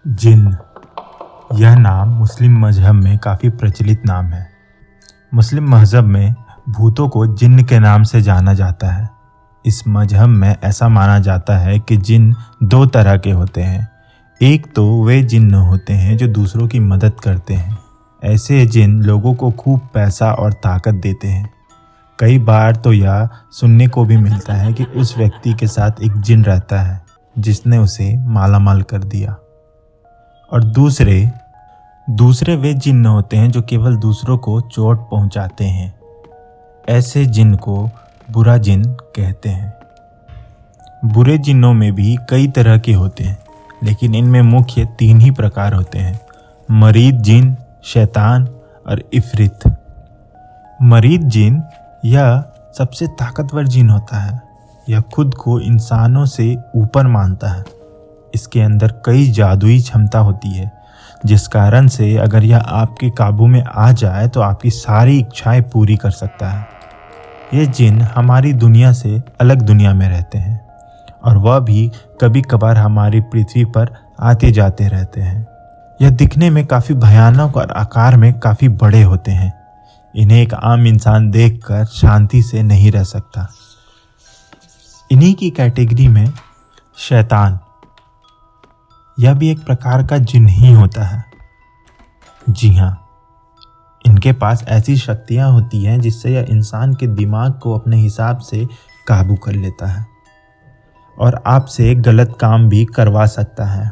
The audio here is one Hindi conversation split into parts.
जिन्न, यह नाम मुस्लिम मज़हब में काफ़ी प्रचलित नाम है। मुस्लिम मज़हब में भूतों को जिन्न के नाम से जाना जाता है। इस मज़हब में ऐसा माना जाता है कि जिन्न दो तरह के होते हैं। एक तो वे जिन्न होते हैं जो दूसरों की मदद करते हैं। ऐसे जिन्न लोगों को खूब पैसा और ताकत देते हैं। कई बार तो यह सुनने को भी मिलता है कि उस व्यक्ति के साथ एक जिन्न रहता है जिसने उसे मालामाल कर दिया। और दूसरे वे जिन्न होते हैं जो केवल दूसरों को चोट पहुंचाते हैं। ऐसे जिन्न को बुरा जिन्न कहते हैं। बुरे जिन्नों में भी कई तरह के होते हैं, लेकिन इनमें मुख्य 3 ही प्रकार होते हैं: मरीद जिन्न, शैतान और इफरित। मरीद जिन्न यह सबसे ताकतवर जिन्न होता है। यह खुद को इंसानों से ऊपर मानता है। इसके अंदर कई जादुई क्षमता होती है, जिस कारण से अगर यह आपके काबू में आ जाए तो आपकी सारी इच्छाएं पूरी कर सकता है। ये जिन्न हमारी दुनिया से अलग दुनिया में रहते हैं और वह भी कभी कभार हमारी पृथ्वी पर आते जाते रहते हैं। यह दिखने में काफ़ी भयानक और आकार में काफ़ी बड़े होते हैं। इन्हें एक आम इंसान देखकर शांति से नहीं रह सकता। इन्हीं की कैटेगरी में शैतान, यह भी एक प्रकार का जिन्न ही होता है। जी हाँ, इनके पास ऐसी शक्तियाँ होती हैं जिससे यह इंसान के दिमाग को अपने हिसाब से काबू कर लेता है और आपसे गलत काम भी करवा सकता है।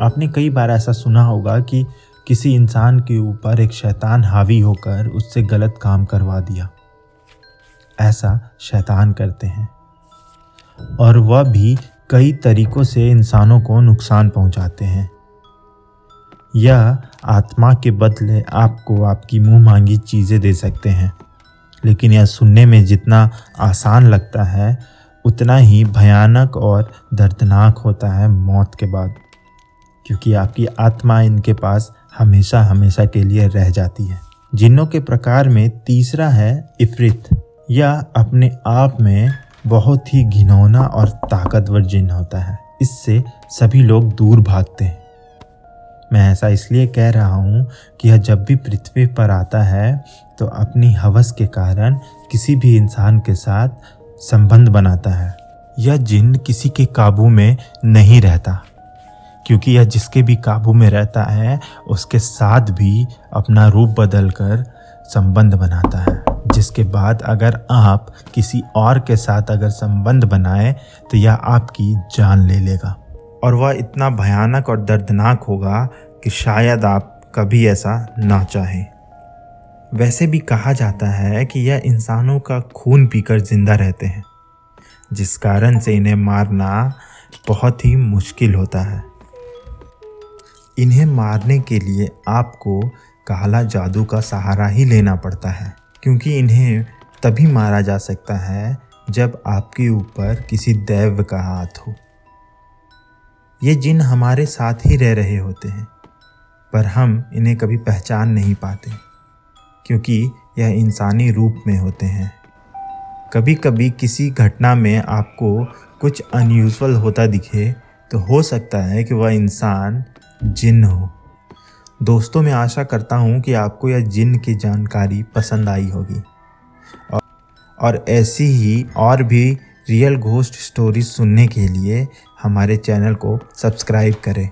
आपने कई बार ऐसा सुना होगा कि किसी इंसान के ऊपर एक शैतान हावी होकर उससे गलत काम करवा दिया। ऐसा शैतान करते हैं और वह भी कई तरीकों से इंसानों को नुकसान पहुंचाते हैं। यह आत्मा के बदले आपको आपकी मुंह मांगी चीज़ें दे सकते हैं, लेकिन यह सुनने में जितना आसान लगता है उतना ही भयानक और दर्दनाक होता है मौत के बाद, क्योंकि आपकी आत्मा इनके पास हमेशा हमेशा के लिए रह जाती है। जिन्नों के प्रकार में तीसरा है इफरित। यह अपने आप में बहुत ही घिनौना और ताकतवर जिन्न होता है। इससे सभी लोग दूर भागते हैं। मैं ऐसा इसलिए कह रहा हूँ कि यह जब भी पृथ्वी पर आता है तो अपनी हवस के कारण किसी भी इंसान के साथ संबंध बनाता है। यह जिन्न किसी के काबू में नहीं रहता, क्योंकि यह जिसके भी काबू में रहता है उसके साथ भी अपना रूप बदलकर संबंध बनाता है, जिसके बाद अगर आप किसी और के साथ अगर संबंध बनाएं तो यह आपकी जान ले लेगा और वह इतना भयानक और दर्दनाक होगा कि शायद आप कभी ऐसा ना चाहें। वैसे भी कहा जाता है कि यह इंसानों का खून पीकर जिंदा रहते हैं, जिस कारण से इन्हें मारना बहुत ही मुश्किल होता है। इन्हें मारने के लिए आपको काला जादू का सहारा ही लेना पड़ता है, क्योंकि इन्हें तभी मारा जा सकता है जब आपके ऊपर किसी दैव का हाथ हो। ये जिन्न हमारे साथ ही रह रहे होते हैं, पर हम इन्हें कभी पहचान नहीं पाते, क्योंकि यह इंसानी रूप में होते हैं। कभी कभी किसी घटना में आपको कुछ अनयूजुअल होता दिखे तो हो सकता है कि वह इंसान जिन्न हो। दोस्तों, मैं आशा करता हूँ कि आपको यह जिन्न की जानकारी पसंद आई होगी और ऐसी ही और भी रियल घोस्ट स्टोरीज सुनने के लिए हमारे चैनल को सब्सक्राइब करें।